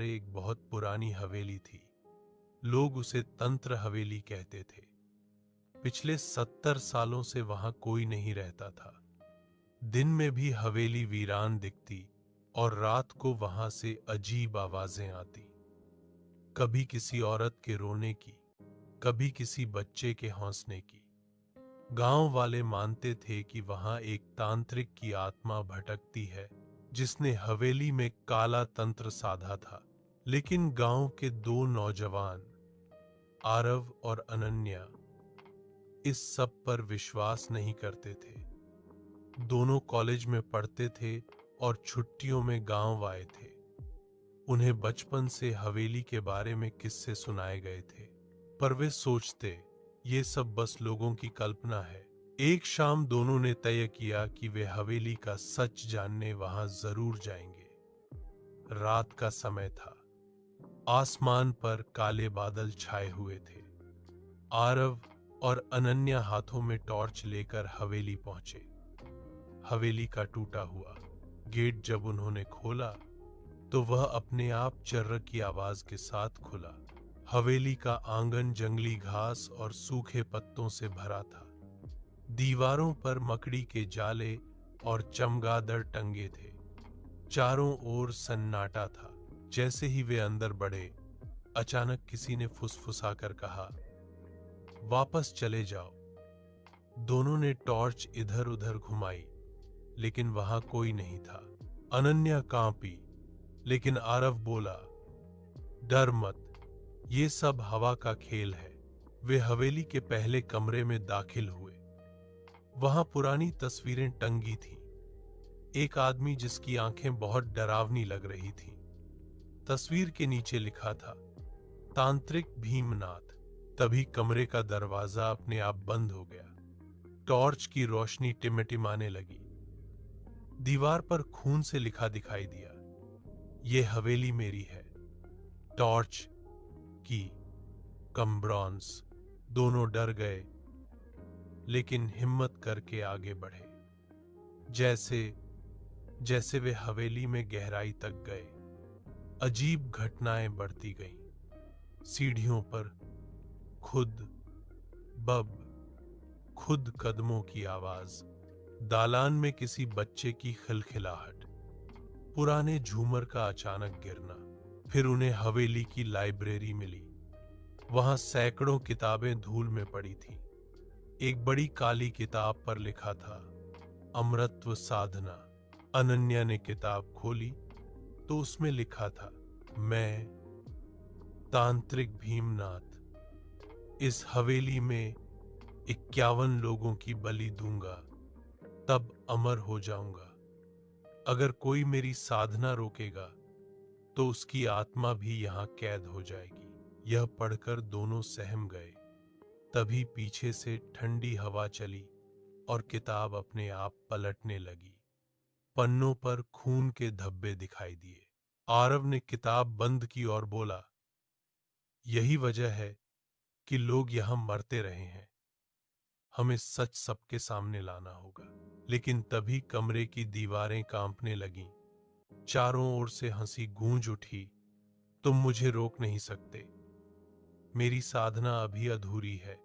एक बहुत पुरानी हवेली थी। लोग उसे तंत्र हवेली कहते थे। पिछले 70 सालों से वहां कोई नहीं रहता था। दिन में भी हवेली वीरान दिखती और रात को वहां से अजीब आवाजें आती। कभी किसी औरत के रोने की, कभी किसी बच्चे के हंसने की। गांव वाले मानते थे कि वहां एक तांत्रिक की आत्मा भटकती है जिसने हवेली में काला तंत्र साधा था। लेकिन गांव के दो नौजवान, आरव और अनन्या, इस सब पर विश्वास नहीं करते थे। दोनों कॉलेज में पढ़ते थे और छुट्टियों में गांव आए थे। उन्हें बचपन से हवेली के बारे में किस्से सुनाए गए थे, पर वे सोचते ये सब बस लोगों की कल्पना है। एक शाम दोनों ने तय किया कि वे हवेली का सच जानने वहां जरूर जाएंगे। रात का समय था। आसमान पर काले बादल छाए हुए थे। आरव और अनन्या हाथों में टॉर्च लेकर हवेली पहुंचे। हवेली का टूटा हुआ गेट जब उन्होंने खोला तो वह अपने आप चर्र की आवाज के साथ खुला। हवेली का आंगन जंगली घास और सूखे पत्तों से भरा था। दीवारों पर मकड़ी के जाले और चमगादड़ टंगे थे। चारों ओर सन्नाटा था। जैसे ही वे अंदर बढ़े, अचानक किसी ने फुसफुसाकर कहा, वापस चले जाओ। दोनों ने टॉर्च इधर उधर घुमाई, लेकिन वहां कोई नहीं था। अनन्या कांपी, लेकिन आरव बोला, डर मत, ये सब हवा का खेल है। वे हवेली के पहले कमरे में दाखिल हुए। वहां पुरानी तस्वीरें टंगी थीं। एक आदमी जिसकी आंखें बहुत डरावनी लग रही थीं। तस्वीर के नीचे लिखा था, तांत्रिक भीमनाथ। तभी कमरे का दरवाजा अपने आप बंद हो गया। टॉर्च की रोशनी टिमटिमाने लगी। दीवार पर खून से लिखा दिखाई दिया, ये हवेली मेरी है। टॉर्च की कम्ब्रॉन्स। दोनों डर गए, लेकिन हिम्मत करके आगे बढ़े। जैसे जैसे वे हवेली में गहराई तक गए, अजीब घटनाएं बढ़ती गईं। सीढ़ियों पर खुद बब खुद कदमों की आवाज, दालान में किसी बच्चे की खिलखिलाहट, पुराने झूमर का अचानक गिरना। फिर उन्हें हवेली की लाइब्रेरी मिली। वहां सैकड़ों किताबें धूल में पड़ी थीं। एक बड़ी काली किताब पर लिखा था, अमरत्व साधना। अनन्या ने किताब खोली तो उसमें लिखा था, मैं तांत्रिक भीमनाथ इस हवेली में 51 लोगों की बलि दूंगा, तब अमर हो जाऊंगा। अगर कोई मेरी साधना रोकेगा तो उसकी आत्मा भी यहां कैद हो जाएगी। यह पढ़कर दोनों सहम गए। तभी पीछे से ठंडी हवा चली और किताब अपने आप पलटने लगी। पन्नों पर खून के धब्बे दिखाई दिए। आरव ने किताब बंद की और बोला, यही वजह है कि लोग यहां मरते रहे हैं। हमें सच सबके सामने लाना होगा। लेकिन तभी कमरे की दीवारें कांपने लगीं। चारों ओर से हंसी गूंज उठी, तुम मुझे रोक नहीं सकते। मेरी साधना अभी अधूरी है।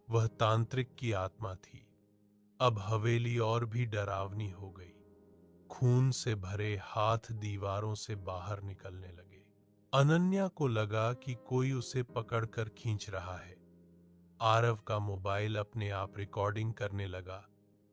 वह तांत्रिक की आत्मा थी। अब हवेली और भी डरावनी हो गई। खून से भरे हाथ दीवारों से बाहर निकलने लगे। अनन्या को लगा कि कोई उसे पकड़कर खींच रहा है। आरव का मोबाइल अपने आप रिकॉर्डिंग करने लगा,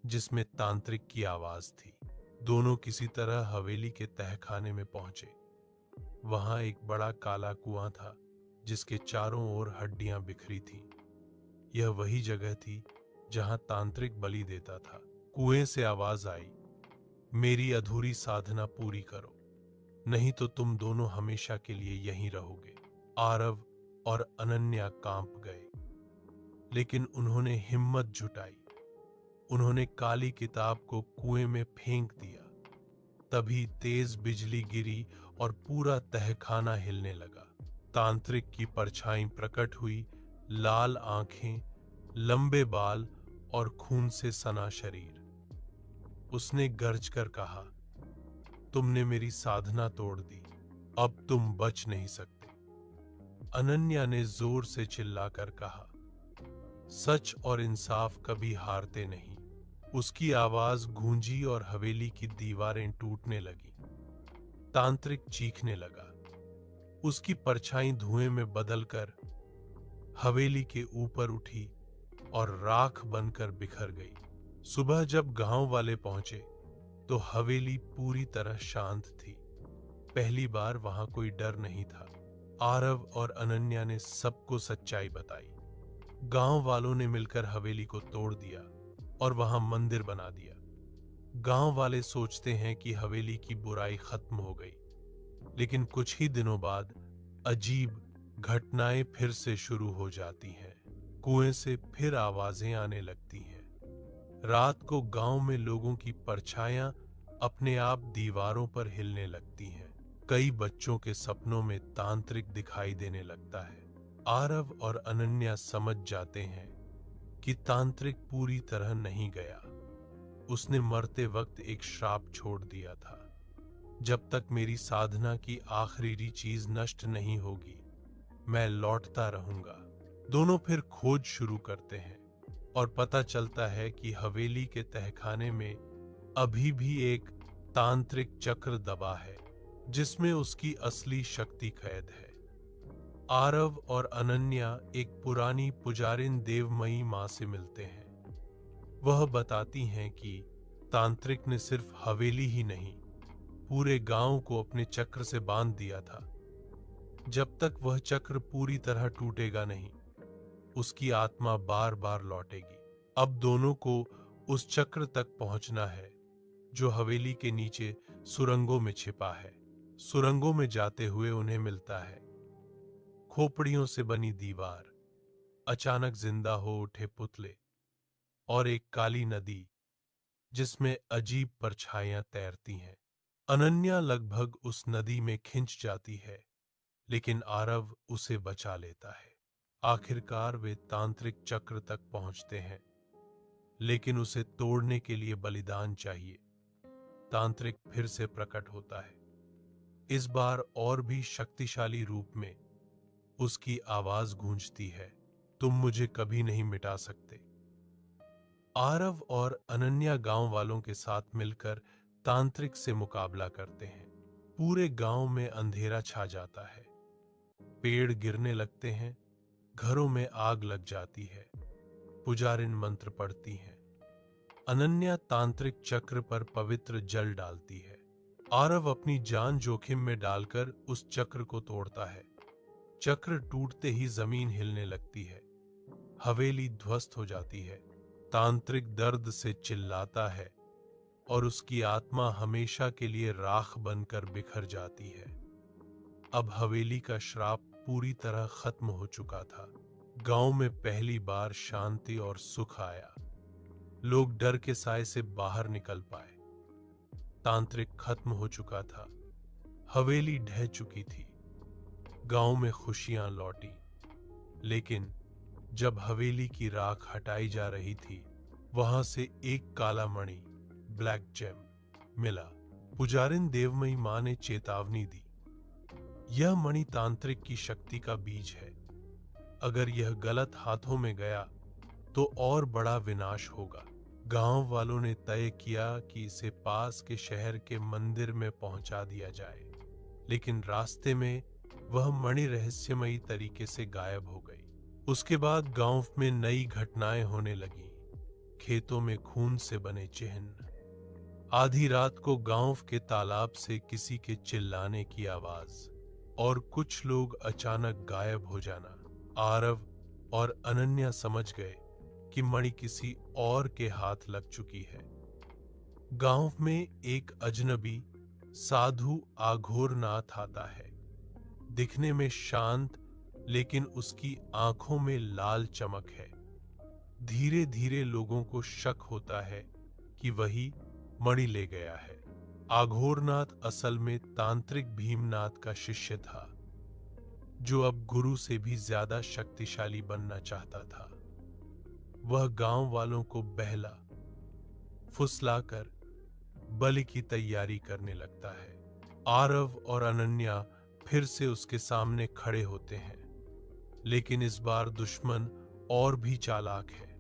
जिसमें तांत्रिक की आवाज थी। दोनों किसी तरह हवेली के तहखाने में पहुंचे। वहां एक बड़ा काला कुआं था, जिसके चारों ओर हड्डियां बिखरी थीं। यह वही जगह थी जहां तांत्रिक बलि देता था। कुएं से आवाज आई, मेरी अधूरी साधना पूरी करो, नहीं तो तुम दोनों हमेशा के लिए यहीं रहोगे। आरव और अनन्या कांप गए, लेकिन उन्होंने हिम्मत जुटाई। उन्होंने काली किताब को कुएं में फेंक दिया। तभी तेज बिजली गिरी और पूरा तहखाना हिलने लगा। तांत्रिक की परछाई प्रकट हुई, लाल आंखें, लंबे बाल और खून से सना शरीर। उसने गर्ज कर कहा, तुमने मेरी साधना तोड़ दी, अब तुम बच नहीं सकते, अनन्या ने जोर से चिल्लाकर कहा। सच और इंसाफ कभी हारते नहीं। उसकी आवाज गूंजी और हवेली की दीवारें टूटने लगी। तांत्रिक चीखने लगा। उसकी परछाई धुएं में बदलकर हवेली के ऊपर उठी और राख बनकर बिखर गई। सुबह जब गांव वाले पहुंचे तो हवेली पूरी तरह शांत थी। पहली बार वहां कोई डर नहीं था। आरव और अनन्या ने सबको सच्चाई बताई। गांव वालों ने मिलकर हवेली को तोड़ दिया और वहां मंदिर बना दिया। गांव वाले सोचते हैं कि हवेली की बुराई खत्म हो गई, लेकिन कुछ ही दिनों बाद अजीब घटनाएं फिर से शुरू हो जाती हैं। कुएं से फिर आवाजें आने लगती हैं। रात को गांव में लोगों की परछाइयां अपने आप दीवारों पर हिलने लगती हैं। कई बच्चों के सपनों में तांत्रिक दिखाई देने लगता है। आरव और अनन्या समझ जाते हैं कि तांत्रिक पूरी तरह नहीं गया। उसने मरते वक्त एक श्राप छोड़ दिया था, जब तक मेरी साधना की आखिरी चीज नष्ट नहीं होगी, मैं लौटता रहूंगा। दोनों फिर खोज शुरू करते हैं और पता चलता है कि हवेली के तहखाने में अभी भी एक तांत्रिक चक्र दबा है, जिसमें उसकी असली शक्ति कैद है। आरव और अनन्या एक पुरानी पुजारिन देवमयी मां से मिलते हैं। वह बताती हैं कि तांत्रिक ने सिर्फ हवेली ही नहीं, पूरे गांव को अपने चक्र से बांध दिया था। जब तक वह चक्र पूरी तरह टूटेगा नहीं, उसकी आत्मा बार बार लौटेगी। अब दोनों को उस चक्र तक पहुंचना है जो हवेली के नीचे सुरंगों में छिपा है। सुरंगों में जाते हुए उन्हें मिलता है खोपड़ियों से बनी दीवार, अचानक जिंदा हो उठे पुतले और एक काली नदी जिसमें अजीब परछाइयां तैरती हैं। अनन्या लगभग उस नदी में खिंच जाती है, लेकिन आरव उसे बचा लेता है। आखिरकार वे तांत्रिक चक्र तक पहुंचते हैं, लेकिन उसे तोड़ने के लिए बलिदान चाहिए। तांत्रिक फिर से प्रकट होता है, इस बार और भी शक्तिशाली रूप में। उसकी आवाज गूंजती है, तुम मुझे कभी नहीं मिटा सकते। आरव और अनन्या गांव वालों के साथ मिलकर तांत्रिक से मुकाबला करते हैं। पूरे गांव में अंधेरा छा जाता है। पेड़ गिरने लगते हैं, घरों में आग लग जाती है। पुजारिन मंत्र पढ़ती हैं। अनन्या तांत्रिक चक्र पर पवित्र जल डालती है। आरव अपनी जान जोखिम में डालकर उस चक्र को तोड़ता है। चक्र टूटते ही जमीन हिलने लगती है। हवेली ध्वस्त हो जाती है। तांत्रिक दर्द से चिल्लाता है और उसकी आत्मा हमेशा के लिए राख बनकर बिखर जाती है। अब हवेली का श्राप पूरी तरह खत्म हो चुका था। गांव में पहली बार शांति और सुख आया। लोग डर के साए से बाहर निकल पाए। तांत्रिक खत्म हो चुका था। हवेली ढह चुकी थी। गांव में खुशियां लौटी। लेकिन जब हवेली की राख हटाई जा रही थी, वहां से एक काला मणि, ब्लैक जेम, मिला। पुजारिन देवमयी मां ने चेतावनी दी, यह मणि तांत्रिक की शक्ति का बीज है। अगर यह गलत हाथों में गया तो और बड़ा विनाश होगा। गांव वालों ने तय किया कि इसे पास के शहर के मंदिर में पहुंचा दिया जाए, लेकिन रास्ते में वह मणि रहस्यमयी तरीके से गायब हो गई। उसके बाद गांव में नई घटनाएं होने लगी। खेतों में खून से बने चिन्ह, आधी रात को गांव के तालाब से किसी के चिल्लाने की आवाज और कुछ लोग अचानक गायब हो जाना। आरव और अनन्या समझ गए कि मणि किसी और के हाथ लग चुकी है। गांव में एक अजनबी साधु आघोरनाथ आता है। दिखने में शांत, लेकिन उसकी आंखों में लाल चमक है। धीरे धीरे लोगों को शक होता है कि वही मणि ले गया है। आघोरनाथ असल में तांत्रिक भीमनाथ का शिष्य था, जो अब गुरु से भी ज्यादा शक्तिशाली बनना चाहता था। वह गांव वालों को बहला फुसलाकर बलि की तैयारी करने लगता है। आरव और अनन्या फिर से उसके सामने खड़े होते हैं, लेकिन इस बार दुश्मन और भी चालाक है।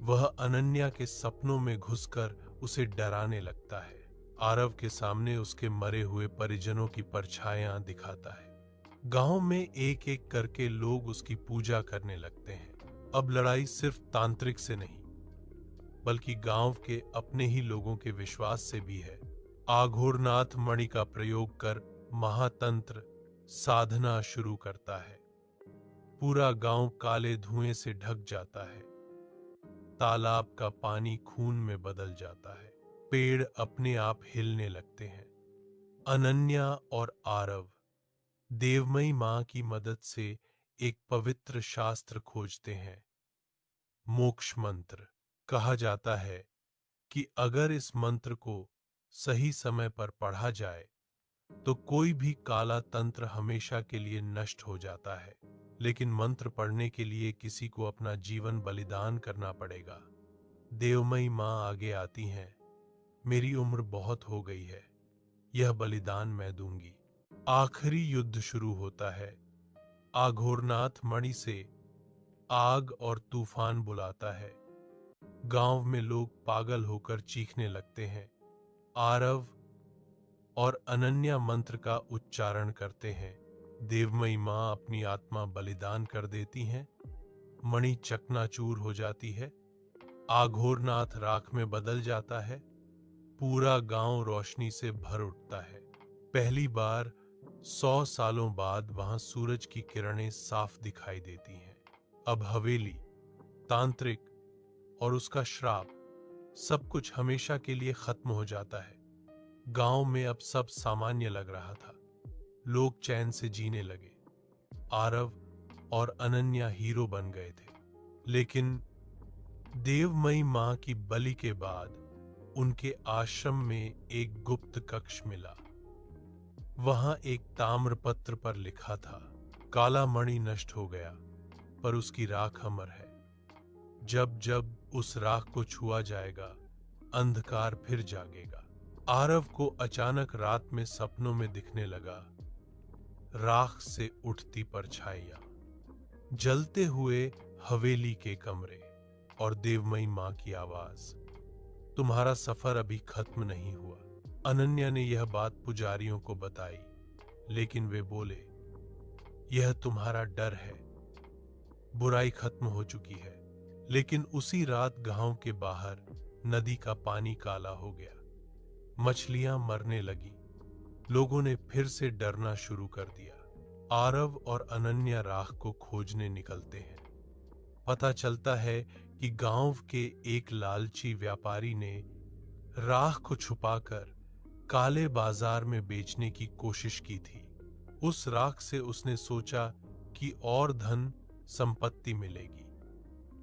वह अनन्या के सपनों में घुसकर उसे डराने लगता है। आरव के सामने उसके मरे हुए परिजनों की परछाइयां दिखाता है। गांव में एक एक करके लोग उसकी पूजा करने लगते हैं। अब लड़ाई सिर्फ तांत्रिक से नहीं, बल्कि गांव के अपने ही लोगों के विश्वास से भी है। आघोरनाथ मणि का प्रयोग कर महातंत्र साधना शुरू करता है। पूरा गांव काले धुएं से ढक जाता है। तालाब का पानी खून में बदल जाता है। पेड़ अपने आप हिलने लगते हैं। अनन्या और आरव देवमयी मां की मदद से एक पवित्र शास्त्र खोजते हैं, मोक्ष मंत्र। कहा जाता है कि अगर इस मंत्र को सही समय पर पढ़ा जाए तो कोई भी काला तंत्र हमेशा के लिए नष्ट हो जाता है। लेकिन मंत्र पढ़ने के लिए किसी को अपना जीवन बलिदान करना पड़ेगा। देवमयी मां आगे आती हैं। मेरी उम्र बहुत हो गई है, यह बलिदान मैं दूंगी। आखिरी युद्ध शुरू होता है। आघोरनाथ मणि से आग और तूफान बुलाता है। गांव में लोग पागल होकर चीखने लगते हैं। आरव और अनन्या मंत्र का उच्चारण करते हैं। देवमयी मां अपनी आत्मा बलिदान कर देती हैं। मणि चकनाचूर हो जाती है। आघोरनाथ राख में बदल जाता है। पूरा गांव रोशनी से भर उठता है। पहली बार 100 सालों बाद वहां सूरज की किरणें साफ दिखाई देती हैं। अब हवेली, तांत्रिक और उसका श्राप, सब कुछ हमेशा के लिए खत्म हो जाता है। गांव में अब सब सामान्य लग रहा था। लोग चैन से जीने लगे। आरव और अनन्या हीरो बन गए थे। लेकिन देवमयी मां की बलि के बाद उनके आश्रम में एक गुप्त कक्ष मिला। वहां एक ताम्रपत्र पर लिखा था, काला मणि नष्ट हो गया, पर उसकी राख अमर है। जब जब उस राख को छुआ जाएगा, अंधकार फिर जागेगा। आरव को अचानक रात में सपनों में दिखने लगा, राख से उठती परछाइयां, जलते हुए हवेली के कमरे और देवमयी मां की आवाज, तुम्हारा सफर अभी खत्म नहीं हुआ। अनन्या ने यह बात पुजारियों को बताई, लेकिन वे बोले, यह तुम्हारा डर है, बुराई खत्म हो चुकी है। लेकिन उसी रात गांव के बाहर नदी का पानी काला हो गया। मछलियां मरने लगी। लोगों ने फिर से डरना शुरू कर दिया। आरव और अनन्या राख को खोजने निकलते हैं। पता चलता है कि गांव के एक लालची व्यापारी ने राख को छुपाकर काले बाजार में बेचने की कोशिश की थी। उस राख से उसने सोचा कि और धन संपत्ति मिलेगी।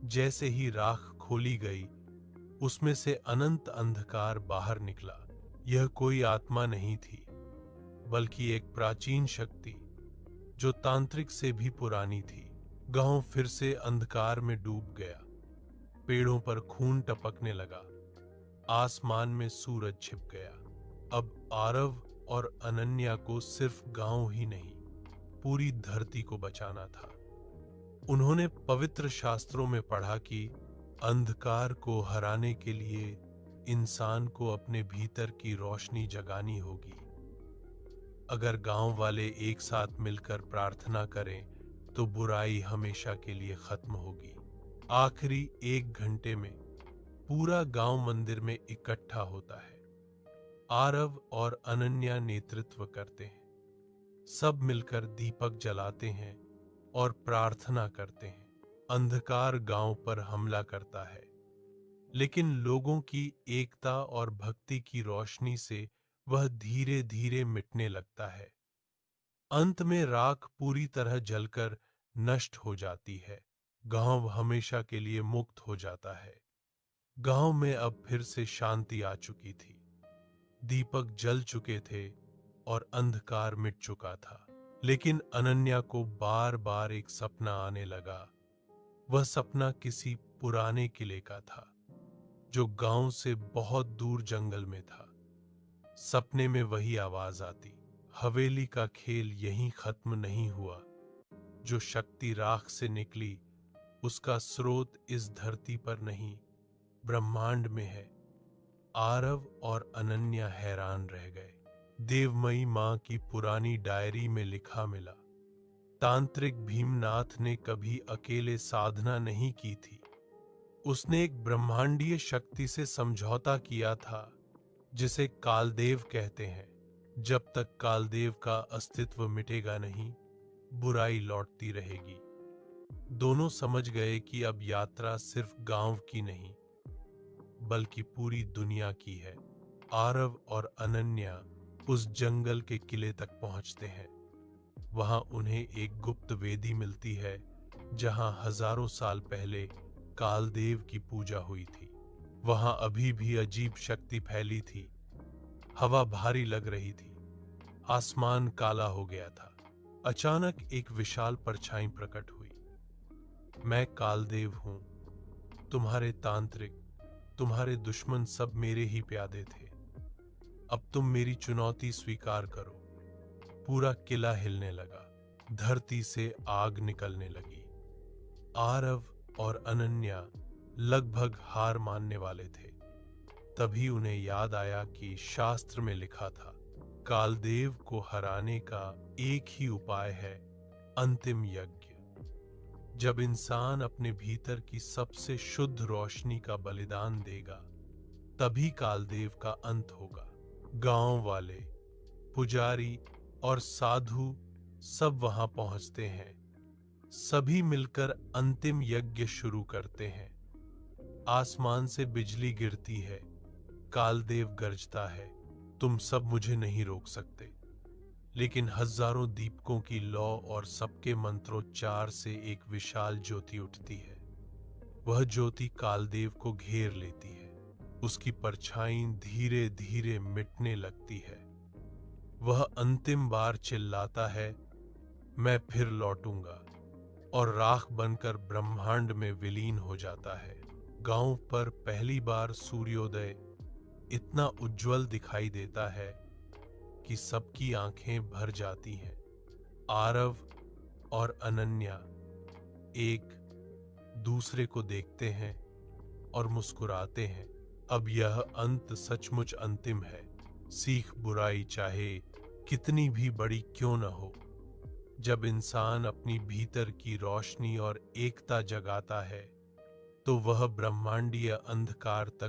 जैसे ही राख खोली गई, उसमें से अनंत अंधकार बाहर निकला। यह कोई आत्मा नहीं थी, बल्कि एक प्राचीन शक्ति जो तांत्रिक से भी पुरानी थी। गांव फिर से अंधकार में डूब गया। पेड़ों पर खून टपकने लगा। आसमान में सूरज छिप गया। अब आरव और अनन्या को सिर्फ गांव ही नहीं, पूरी धरती को बचाना था। उन्होंने पवित्र शास्त्रों में पढ़ा कि अंधकार को हराने के लिए इंसान को अपने भीतर की रोशनी जगानी होगी। अगर गांव वाले एक साथ मिलकर प्रार्थना करें तो बुराई हमेशा के लिए खत्म होगी। आखिरी 1 घंटे में पूरा गांव मंदिर में इकट्ठा होता है। आरव और अनन्या नेतृत्व करते हैं। सब मिलकर दीपक जलाते हैं और प्रार्थना करते हैं। अंधकार गांव पर हमला करता है, लेकिन लोगों की एकता और भक्ति की रोशनी से वह धीरे धीरे मिटने लगता है। अंत में राख पूरी तरह जलकर नष्ट हो जाती है। गांव हमेशा के लिए मुक्त हो जाता है। गांव में अब फिर से शांति आ चुकी थी। दीपक जल चुके थे और अंधकार मिट चुका था। लेकिन अनन्या को बार बार एक सपना आने लगा। वह सपना किसी पुराने किले का था, जो गांव से बहुत दूर जंगल में था। सपने में वही आवाज आती, हवेली का खेल यहीं खत्म नहीं हुआ। जो शक्ति राख से निकली, उसका स्रोत इस धरती पर नहीं, ब्रह्मांड में है। आरव और अनन्या हैरान रह गए। देवमयी मां की पुरानी डायरी में लिखा मिला, तांत्रिक भीमनाथ ने कभी अकेले साधना नहीं की थी। उसने एक ब्रह्मांडीय शक्ति से समझौता किया था, जिसे कालदेव कहते हैं। जब तक कालदेव का अस्तित्व मिटेगा नहीं, बुराई लौटती रहेगी। दोनों समझ गए कि अब यात्रा सिर्फ गांव की नहीं, बल्कि पूरी दुनिया की है। आरव और अनन्या उस जंगल के किले तक पहुंचते हैं। वहां उन्हें एक गुप्त वेदी मिलती है, जहां हजारों साल पहले कालदेव की पूजा हुई थी। वहां अभी भी अजीब शक्ति फैली थी। हवा भारी लग रही थी, आसमान काला हो गया था। अचानक एक विशाल परछाई प्रकट हुई। मैं कालदेव हूं, तुम्हारे तांत्रिक, तुम्हारे दुश्मन सब मेरे ही प्यादे थे। अब तुम मेरी चुनौती स्वीकार करो। पूरा किला हिलने लगा, धरती से आग निकलने लगी। आरव और अनन्या लगभग हार मानने वाले थे। तभी उन्हें याद आया कि शास्त्र में लिखा था, कालदेव को हराने का एक ही उपाय है, अंतिम यज्ञ। जब इंसान अपने भीतर की सबसे शुद्ध रोशनी का बलिदान देगा, तभी कालदेव का अंत होगा। गांव वाले, पुजारी और साधु सब वहां पहुंचते हैं। सभी मिलकर अंतिम यज्ञ शुरू करते हैं। आसमान से बिजली गिरती है, कालदेव गरजता है, तुम सब मुझे नहीं रोक सकते। लेकिन हजारों दीपकों की लौ और सबके मंत्रोच्चार से एक विशाल ज्योति उठती है। वह ज्योति कालदेव को घेर लेती है। उसकी परछाई धीरे धीरे मिटने लगती है। वह अंतिम बार चिल्लाता है, मैं फिर लौटूंगा, और राख बनकर ब्रह्मांड में विलीन हो जाता है। गांव पर पहली बार सूर्योदय इतना उज्जवल दिखाई देता है कि सबकी आंखें भर जाती हैं। आरव और अनन्या एक दूसरे को देखते हैं और मुस्कुराते हैं। अब यह अंत सचमुच अंतिम है। सीख बुराई चाहे कितनी भी बड़ी क्यों न हो, जब इंसान अपनी भीतर की रोशनी और एकता जगाता है, तो वह ब्रह्मांडीय अंधकार तक